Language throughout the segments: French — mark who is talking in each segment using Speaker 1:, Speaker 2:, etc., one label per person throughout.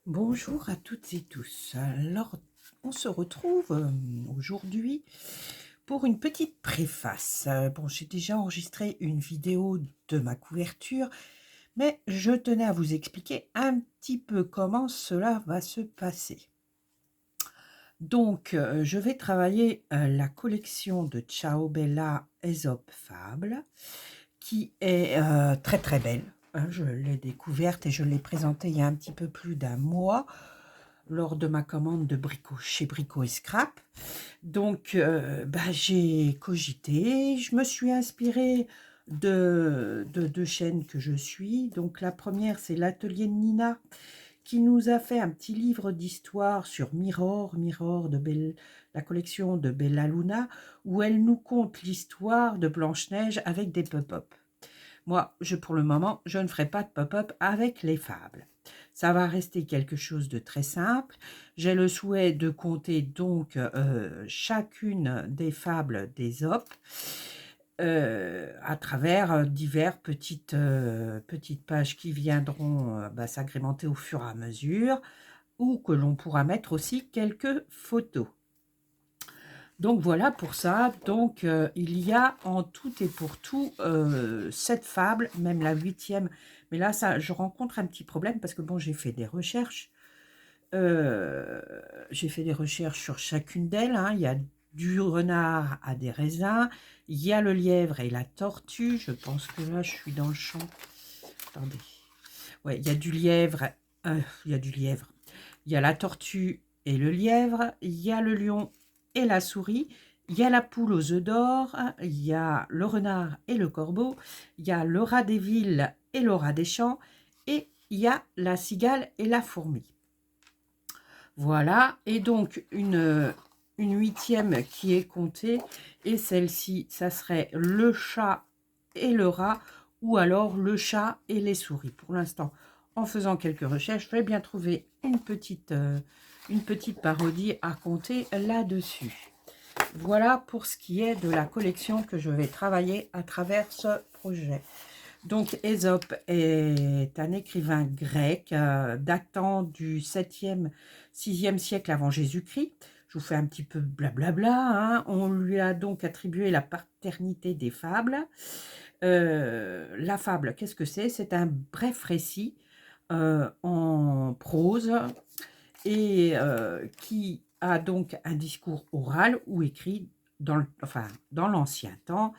Speaker 1: Bonjour à toutes et tous. Alors, on se retrouve aujourd'hui pour une petite préface. Bon, j'ai déjà enregistré une vidéo de ma couverture, mais je tenais à vous expliquer un petit peu comment cela va se passer. Donc, je vais travailler la collection de Ciao Bella Aesop Fable, qui est très très belle. Je l'ai découverte et je l'ai présentée il y a un petit peu plus d'un mois lors de ma commande de Brico chez Brico et Scrap. Donc, j'ai cogité, je me suis inspirée de deux chaînes que je suis. Donc, la première, c'est l'atelier de Nina, qui nous a fait un petit livre d'histoire sur Mirror de la collection de Bella Luna, où elle nous conte l'histoire de Blanche-Neige avec des pop-up. Moi, pour le moment, je ne ferai pas de pop-up avec les fables. Ça va rester quelque chose de très simple. J'ai le souhait de compter donc chacune des fables d'Ésope à travers diverses petites pages qui viendront s'agrémenter au fur et à mesure, ou que l'on pourra mettre aussi quelques photos. Donc voilà pour ça. Donc il y a en tout et pour tout 7 fables, même la 8e. Mais là, je rencontre un petit problème parce que bon, j'ai fait des recherches. J'ai fait des recherches sur chacune d'elles. Il y a du renard à des raisins. Il y a le lièvre et la tortue. Je pense que là, je suis dans le champ. Attendez. Ouais, il y a du lièvre. Il y a du lièvre. Il y a la tortue et le lièvre. Il y a le lion et la souris. Il y a la poule aux œufs d'or. Il y a le renard et le corbeau. Il y a le rat des villes et le rat des champs. Et il y a la cigale et la fourmi. Voilà. Et donc, une 8e qui est comptée. Et celle-ci, ça serait le chat et le rat, ou alors le chat et les souris. Pour l'instant, en faisant quelques recherches, je vais bien trouver une petite parodie à compter là-dessus. Voilà pour ce qui est de la collection que je vais travailler à travers ce projet. Donc, Ésope est un écrivain grec datant du 7e, 6e siècle avant Jésus-Christ. Je vous fais un petit peu blablabla. On lui a donc attribué la paternité des fables. La fable, qu'est-ce que c'est? C'est un bref récit en prose et qui a donc un discours oral ou écrit dans l'ancien temps.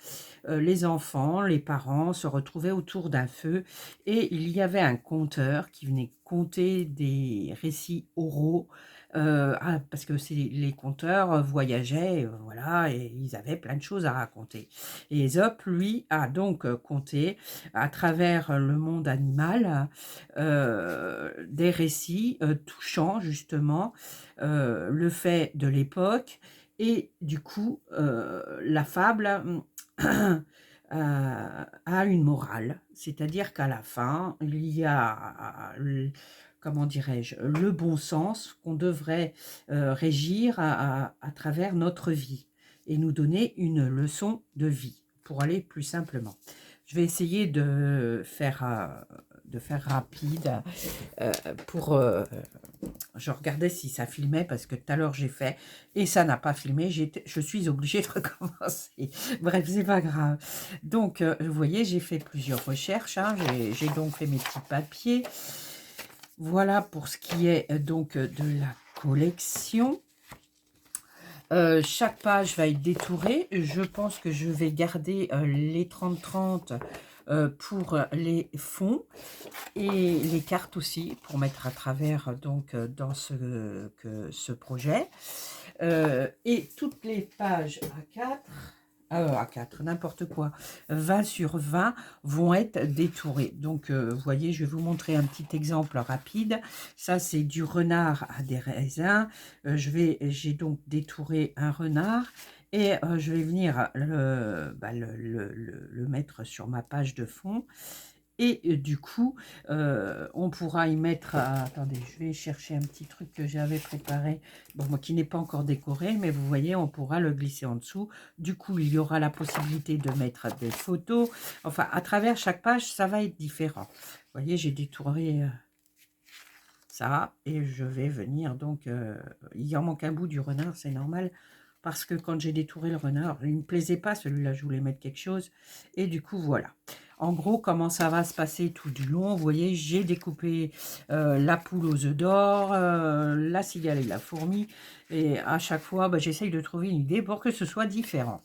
Speaker 1: Les enfants, les parents se retrouvaient autour d'un feu et il y avait un conteur qui venait conter des récits oraux parce que les conteurs voyageaient, voilà, et ils avaient plein de choses à raconter. Et Ésope, lui, a donc conté à travers le monde animal des récits touchants, justement, le fait de l'époque, et du coup, la fable a une morale, c'est-à-dire qu'à la fin, il y a, comment dirais-je, le bon sens qu'on devrait régir à travers notre vie et nous donner une leçon de vie, pour aller plus simplement. Je vais essayer de faire rapide pour... je regardais si ça filmait parce que tout à l'heure j'ai fait et ça n'a pas filmé. Je suis obligée de recommencer. Bref, c'est pas grave. Donc, vous voyez, j'ai fait plusieurs recherches. J'ai donc fait mes petits papiers. Voilà pour ce qui est donc de la collection. Chaque page va être détourée. Je pense que je vais garder les 30-30 pour les fonds et les cartes aussi pour mettre à travers donc dans ce projet. Et toutes les pages A4, n'importe quoi, 20 sur 20 vont être détourées. Donc, vous voyez, je vais vous montrer un petit exemple rapide. Ça, c'est du renard à des raisins. J'ai donc détouré un renard et je vais venir le mettre sur ma page de fond. Et du coup, on pourra y mettre... attendez, je vais chercher un petit truc que j'avais préparé, bon, moi, qui n'est pas encore décoré, mais vous voyez, on pourra le glisser en dessous. Du coup, il y aura la possibilité de mettre des photos. Enfin, à travers chaque page, ça va être différent. Vous voyez, j'ai détouré ça. Et je vais venir donc... il en manque un bout du renard, c'est normal. Parce que quand j'ai détouré le renard, il ne me plaisait pas celui-là, je voulais mettre quelque chose. Et du coup, voilà. En gros, comment ça va se passer tout du long. Vous voyez, j'ai découpé la poule aux œufs d'or, la cigale et la fourmi. Et à chaque fois, j'essaye de trouver une idée pour que ce soit différent.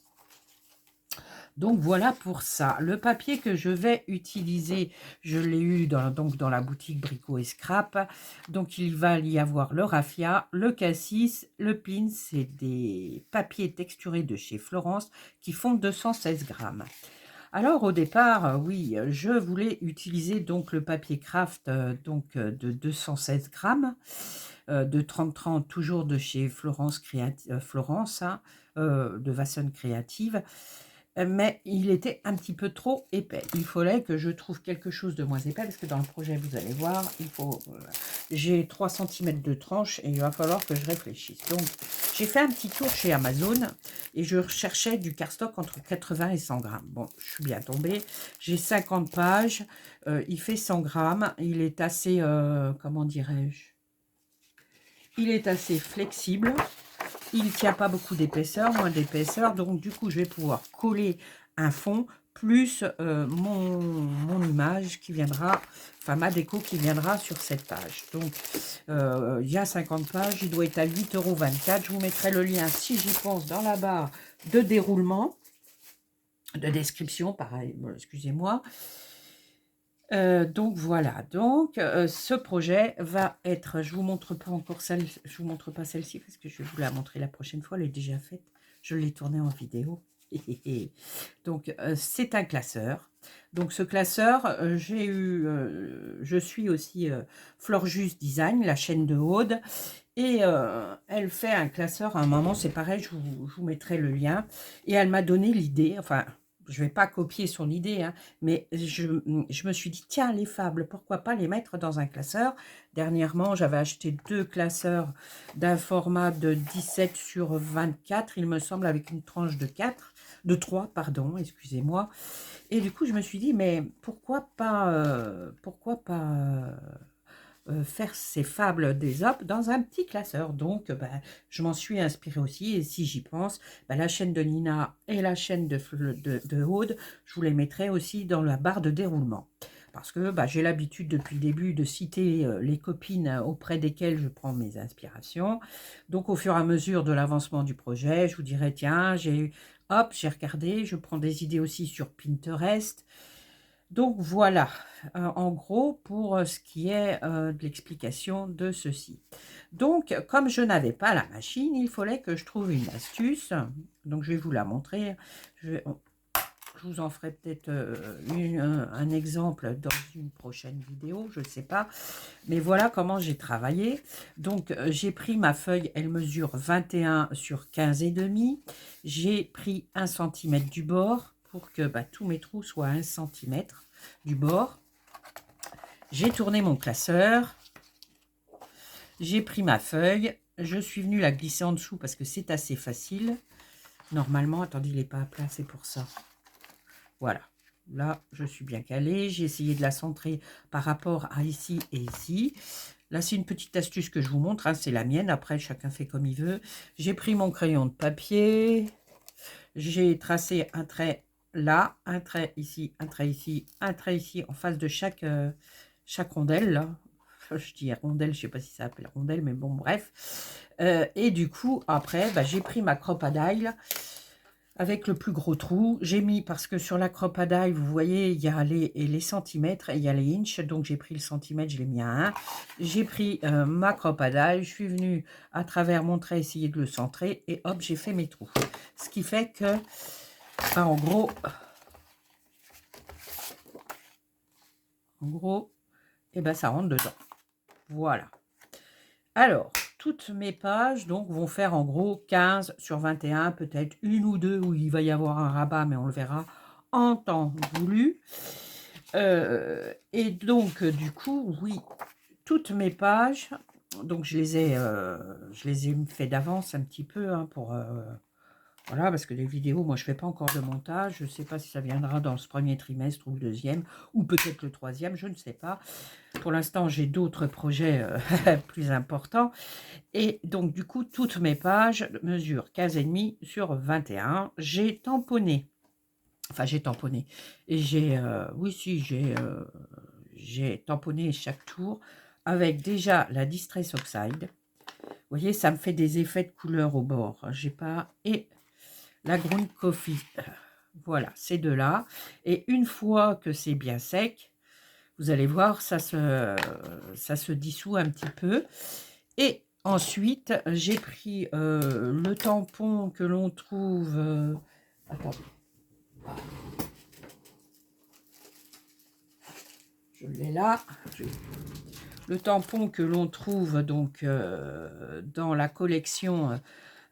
Speaker 1: Donc voilà pour ça. Le papier que je vais utiliser, je l'ai eu donc dans la boutique Brico et Scrap. Donc il va y avoir le raffia, le cassis, le pin. C'est des papiers texturés de chez Florence qui font 216 grammes. Alors au départ, oui, je voulais utiliser donc le papier craft de 216 grammes, de 30-30, toujours de chez Florence, Florence hein, de Vasson Créative. Mais il était un petit peu trop épais. Il fallait que je trouve quelque chose de moins épais, parce que dans le projet, vous allez voir, il faut... j'ai 3 cm de tranche et il va falloir que je réfléchisse. Donc, j'ai fait un petit tour chez Amazon et je recherchais du cardstock entre 80 et 100 grammes. Bon, je suis bien tombée. J'ai 50 pages. Il fait 100 grammes. Il est assez... comment dirais-je? Il est assez flexible. Il ne tient pas beaucoup d'épaisseur, moins d'épaisseur. Donc, du coup, je vais pouvoir coller un fond plus mon image qui viendra, enfin ma déco qui viendra sur cette page. Donc, il y a 50 pages. Il doit être à 8,24 €. Je vous mettrai le lien, si j'y pense, dans la barre de déroulement, de description, pareil, bon, excusez-moi. Donc voilà, donc ce projet va être, je vous montre pas encore celle, je vous montre pas celle-ci parce que je vais vous la montrer la prochaine fois, elle est déjà faite, je l'ai tournée en vidéo. Donc c'est un classeur. Donc ce classeur, je suis aussi Florjus Design, la chaîne de Aude, et elle fait un classeur à un moment, c'est pareil, je vous mettrai le lien, et elle m'a donné l'idée, enfin je ne vais pas copier son idée, hein, mais je me suis dit, tiens, les fables, pourquoi pas les mettre dans un classeur. Dernièrement, j'avais acheté 2 classeurs d'un format de 17 sur 24, il me semble, avec une tranche de 3, pardon, excusez-moi. Et du coup, je me suis dit, mais pourquoi pas faire ces fables d'Ésope dans un petit classeur. Donc, je m'en suis inspirée aussi. Et si j'y pense, la chaîne de Nina et la chaîne de Aude, je vous les mettrai aussi dans la barre de déroulement. Parce que j'ai l'habitude depuis le début de citer les copines auprès desquelles je prends mes inspirations. Donc, au fur et à mesure de l'avancement du projet, je vous dirai, tiens, j'ai regardé, je prends des idées aussi sur Pinterest. Donc voilà, en gros, pour ce qui est de l'explication de ceci. Donc, comme je n'avais pas la machine, il fallait que je trouve une astuce. Donc, je vais vous la montrer. Je vous en ferai peut-être un exemple dans une prochaine vidéo, je ne sais pas. Mais voilà comment j'ai travaillé. Donc, j'ai pris ma feuille, elle mesure 21 sur 15,5. J'ai pris 1 cm du bord pour que tous mes trous soient 1 cm du bord. J'ai tourné mon classeur. J'ai pris ma feuille. Je suis venue la glisser en dessous parce que c'est assez facile. Normalement, attendez, il n'est pas à plat, c'est pour ça. Voilà. Là, je suis bien calée. J'ai essayé de la centrer par rapport à ici et ici. Là, c'est une petite astuce que je vous montre. Hein, c'est la mienne. Après, chacun fait comme il veut. J'ai pris mon crayon de papier. J'ai tracé un trait là, un trait ici, un trait ici, un trait ici, en face de chaque rondelle. Là. Je dis rondelle, je ne sais pas si ça s'appelle rondelle, mais bon, bref. Et du coup, après, j'ai pris ma crop-a-dile avec le plus gros trou. J'ai mis, parce que sur la crop-a-dile, vous voyez, il y a les centimètres et il y a les inches. Donc, j'ai pris le centimètre, je l'ai mis à 1. J'ai pris ma crop-a-dile, je suis venue à travers mon trait essayer de le centrer et hop, j'ai fait mes trous. Ce qui fait que, en gros, ça rentre dedans. Voilà. Alors, toutes mes pages donc vont faire en gros 15 sur 21, peut-être une ou deux où il va y avoir un rabat, mais on le verra en temps voulu. Et donc, du coup, oui, toutes mes pages, donc je les ai fait d'avance un petit peu hein, Voilà, parce que les vidéos, moi, je ne fais pas encore de montage. Je ne sais pas si ça viendra dans ce premier trimestre ou le deuxième, ou peut-être le troisième, je ne sais pas. Pour l'instant, j'ai d'autres projets plus importants. Et donc, du coup, toutes mes pages mesurent 15,5 sur 21. J'ai tamponné. Enfin, j'ai tamponné. Et j'ai, oui, si, j'ai tamponné chaque tour avec déjà la Distress Oxide. Vous voyez, ça me fait des effets de couleur au bord. J'ai pas... Et la Ground Coffee. Voilà, ces deux-là. Et une fois que c'est bien sec, vous allez voir, ça se dissout un petit peu. Et ensuite, j'ai pris le tampon que l'on trouve... attendez. Je l'ai là. Le tampon que l'on trouve donc dans la collection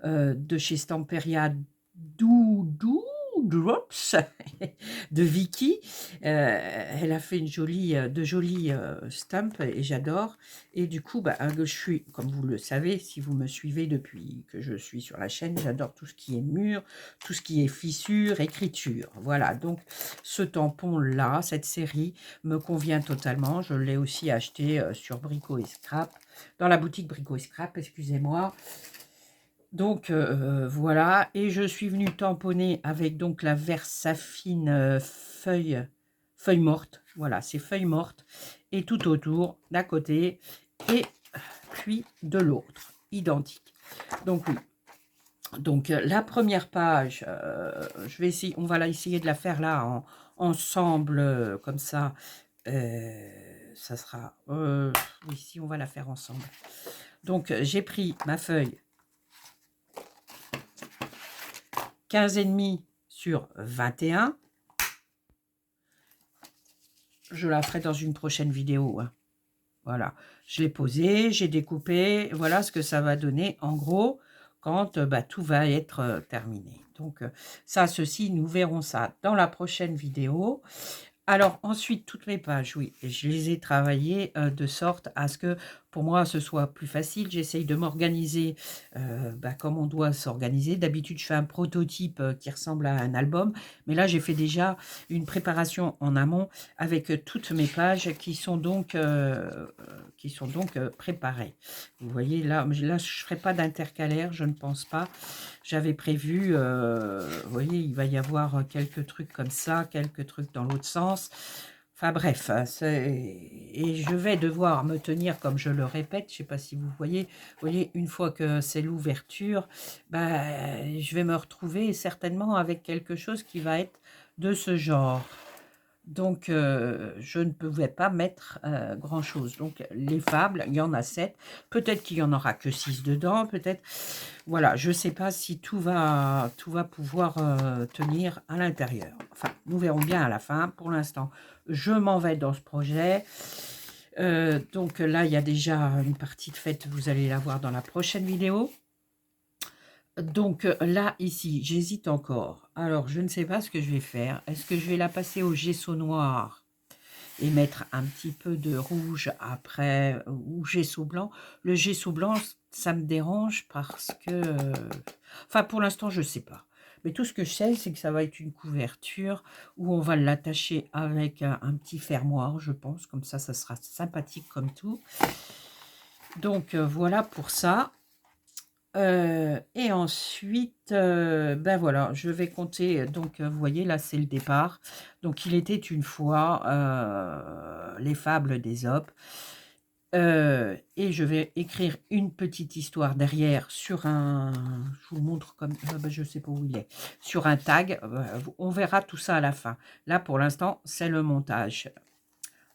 Speaker 1: de chez Stamperia Doudou Drops de Vicky. Elle a fait de jolies stamps et j'adore. Et du coup, bah, je suis, comme vous le savez, si vous me suivez depuis que je suis sur la chaîne, j'adore tout ce qui est mur, tout ce qui est fissure, écriture. Voilà, donc ce tampon-là, cette série, me convient totalement. Je l'ai aussi acheté sur Brico et Scrap, dans la boutique Brico et Scrap, excusez-moi. Donc voilà, et je suis venue tamponner avec donc la Versafine feuille morte. Voilà, c'est feuille morte. Et tout autour, d'un côté, et puis de l'autre, identique. Donc oui. Donc la première page, je vais essayer, on va essayer de la faire là ensemble, comme ça. Ça sera... oui, si on va la faire ensemble. Donc j'ai pris ma feuille 15,5 sur 21. Je la ferai dans une prochaine vidéo. Hein. Voilà, je l'ai posé, j'ai découpé. Voilà ce que ça va donner en gros quand tout va être terminé. Donc ça, ceci, nous verrons ça dans la prochaine vidéo. Alors ensuite, toutes mes pages, oui, je les ai travaillées de sorte à ce que pour moi ce soit plus facile. J'essaye de m'organiser comme on doit s'organiser. D'habitude, je fais un prototype qui ressemble à un album, mais là j'ai fait déjà une préparation en amont avec toutes mes pages qui sont donc préparées. Vous voyez, là je ne ferai pas d'intercalaire, je ne pense pas. J'avais prévu, vous voyez, il va y avoir quelques trucs comme ça, quelques trucs dans l'autre sens. Enfin bref, et je vais devoir me tenir, comme je le répète, je ne sais pas si vous voyez, une fois que c'est l'ouverture, je vais me retrouver certainement avec quelque chose qui va être de ce genre. Donc, je ne pouvais pas mettre grand-chose. Donc, les fables, il y en a 7. Peut-être qu'il n'y en aura que 6 dedans. Peut-être, voilà, je ne sais pas si tout va pouvoir tenir à l'intérieur. Enfin, nous verrons bien à la fin. Pour l'instant, je m'en vais dans ce projet. Donc là, il y a déjà une partie de faite. Vous allez la voir dans la prochaine vidéo. Donc là, ici, j'hésite encore. Alors, je ne sais pas ce que je vais faire. Est-ce que je vais la passer au gesso noir et mettre un petit peu de rouge après, ou gesso blanc? Le gesso blanc, ça me dérange parce que... enfin, pour l'instant, je ne sais pas. Mais tout ce que je sais, c'est que ça va être une couverture où on va l'attacher avec un petit fermoir, je pense. Comme ça sera sympathique comme tout. Donc, voilà pour ça. Et ensuite, voilà, je vais compter, donc vous voyez là c'est le départ. Donc il était une fois les fables d'Ésope. Et je vais écrire une petite histoire derrière sur un, je vous montre comme, je sais pas où il est, sur un tag. On verra tout ça à la fin. Là pour l'instant c'est le montage.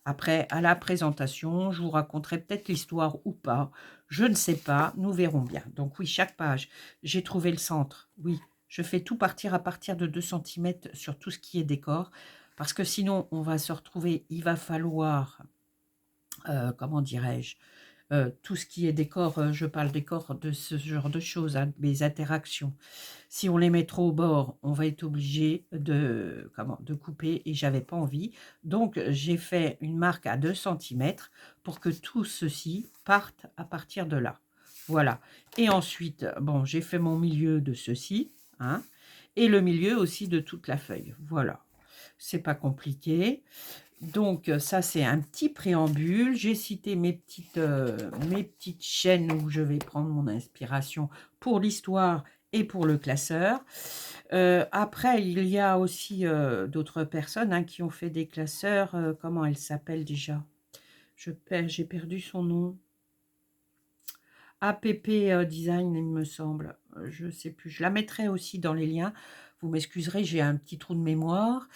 Speaker 1: Après, à la présentation, je vous raconterai peut-être l'histoire ou pas. Je ne sais pas, nous verrons bien. Donc oui, chaque page, j'ai trouvé le centre. Oui, je fais tout partir à partir de 2 cm sur tout ce qui est décor. Parce que sinon, on va se retrouver, il va falloir, comment dirais-je, tout ce qui est décor, je parle décor de ce genre de choses, hein, mes interactions. Si on les met trop au bord, on va être obligé de couper et j'avais pas envie. Donc, j'ai fait une marque à 2 cm pour que tout ceci parte à partir de là. Voilà. Et ensuite, bon, j'ai fait mon milieu de ceci. hein, et le milieu aussi de toute la feuille. Voilà, c'est pas compliqué. Donc ça, c'est un petit préambule. J'ai cité mes petites chaînes où je vais prendre mon inspiration pour l'histoire et pour le classeur. Après, il y a aussi d'autres personnes, hein, qui ont fait des classeurs. Comment elle s'appelle déjà? J'ai perdu son nom. APP Design, il me semble. Je ne sais plus. Je la mettrai aussi dans les liens. Vous m'excuserez, j'ai un petit trou de mémoire.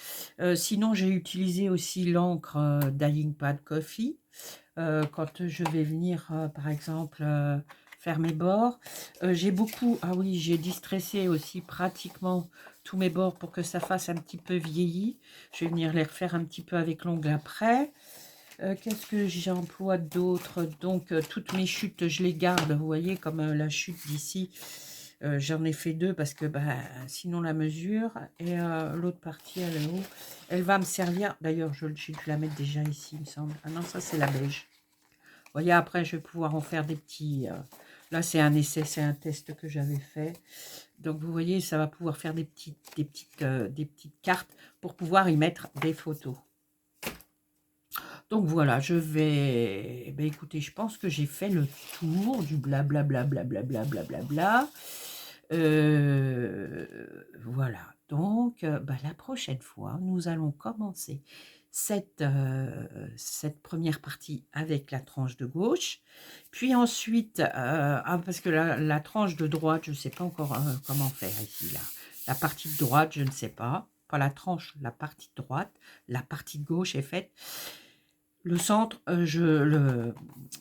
Speaker 1: Sinon, j'ai utilisé aussi l'encre Dying Pad Coffee. Quand je vais venir, par exemple, faire mes bords. Ah oui, j'ai distressé aussi pratiquement tous mes bords pour que ça fasse un petit peu vieilli. Je vais venir les refaire un petit peu avec l'ongle après. Qu'est-ce que j'emploie d'autre? Donc, toutes mes chutes, je les garde, vous voyez, comme la chute d'ici. J'en ai fait 2 parce que sinon la mesure et l'autre partie elle est haut. Elle va me servir. D'ailleurs, j'ai dû la mettre déjà ici, il me semble. Ah non, ça c'est la beige. Vous voyez, après, je vais pouvoir en faire des petits... là, c'est un essai, c'est un test que j'avais fait. Donc, vous voyez, ça va pouvoir faire des petites cartes pour pouvoir y mettre des photos. Donc voilà, je vais... Ben, écoutez, je pense que j'ai fait le tour du blablabla, blablabla, blablabla. Voilà, donc la prochaine fois, nous allons commencer cette première partie avec la tranche de gauche. Puis ensuite, parce que la tranche de droite, je ne sais pas encore comment faire ici. Là. La partie de droite, je ne sais pas. Pas la tranche, la partie de droite. La partie de gauche est faite. Le centre,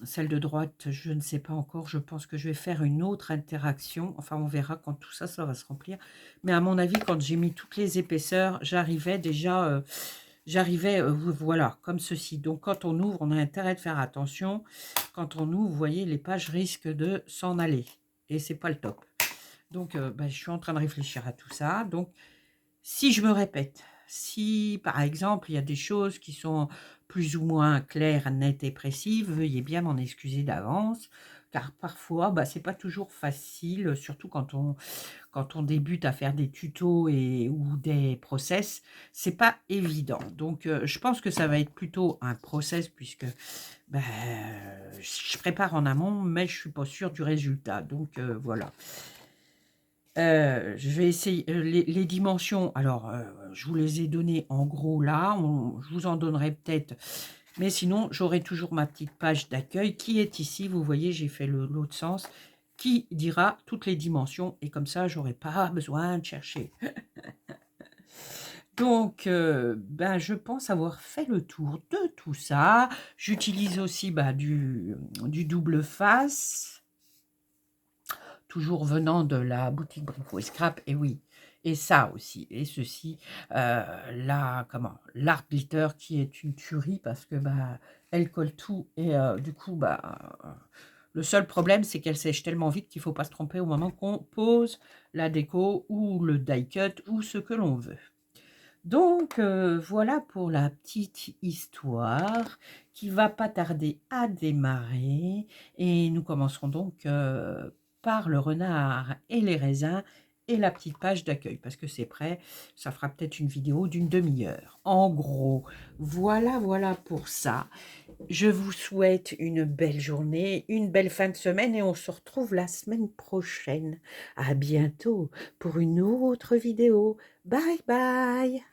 Speaker 1: celle de droite, je ne sais pas encore. Je pense que je vais faire une autre interaction. Enfin, on verra quand tout ça, ça va se remplir. Mais à mon avis, quand j'ai mis toutes les épaisseurs, j'arrivais déjà... voilà, comme ceci. Donc, quand on ouvre, on a intérêt de faire attention. Quand on ouvre, vous voyez, les pages risquent de s'en aller. Et c'est pas le top. Donc, je suis en train de réfléchir à tout ça. Donc, si je me répète, si par exemple il y a des choses qui sont plus ou moins claires, nettes et précises, veuillez bien m'en excuser d'avance, car parfois c'est pas toujours facile, surtout quand on débute à faire des tutos ou des process, c'est pas évident. Donc je pense que ça va être plutôt un process puisque je prépare en amont, mais je suis pas sûre du résultat. Donc voilà. Je vais essayer les dimensions. Alors, je vous les ai données en gros là. Je vous en donnerai peut-être. Mais sinon, j'aurai toujours ma petite page d'accueil qui est ici. Vous voyez, j'ai fait l'autre sens qui dira toutes les dimensions. Et comme ça, j'aurai pas besoin de chercher. Donc, je pense avoir fait le tour de tout ça. J'utilise aussi du double face. Toujours venant de la boutique Brico et Scrap, et oui, et ça aussi, et ceci, l'art glitter qui est une tuerie parce que elle colle tout, et du coup, le seul problème, c'est qu'elle sèche tellement vite qu'il ne faut pas se tromper au moment qu'on pose la déco ou le die cut ou ce que l'on veut. Donc, voilà pour la petite histoire qui va pas tarder à démarrer. Et nous commencerons donc par le renard et les raisins et la petite page d'accueil. Parce que c'est prêt, ça fera peut-être une vidéo d'une demi-heure. En gros, voilà pour ça. Je vous souhaite une belle journée, une belle fin de semaine et on se retrouve la semaine prochaine. À bientôt pour une autre vidéo. Bye bye!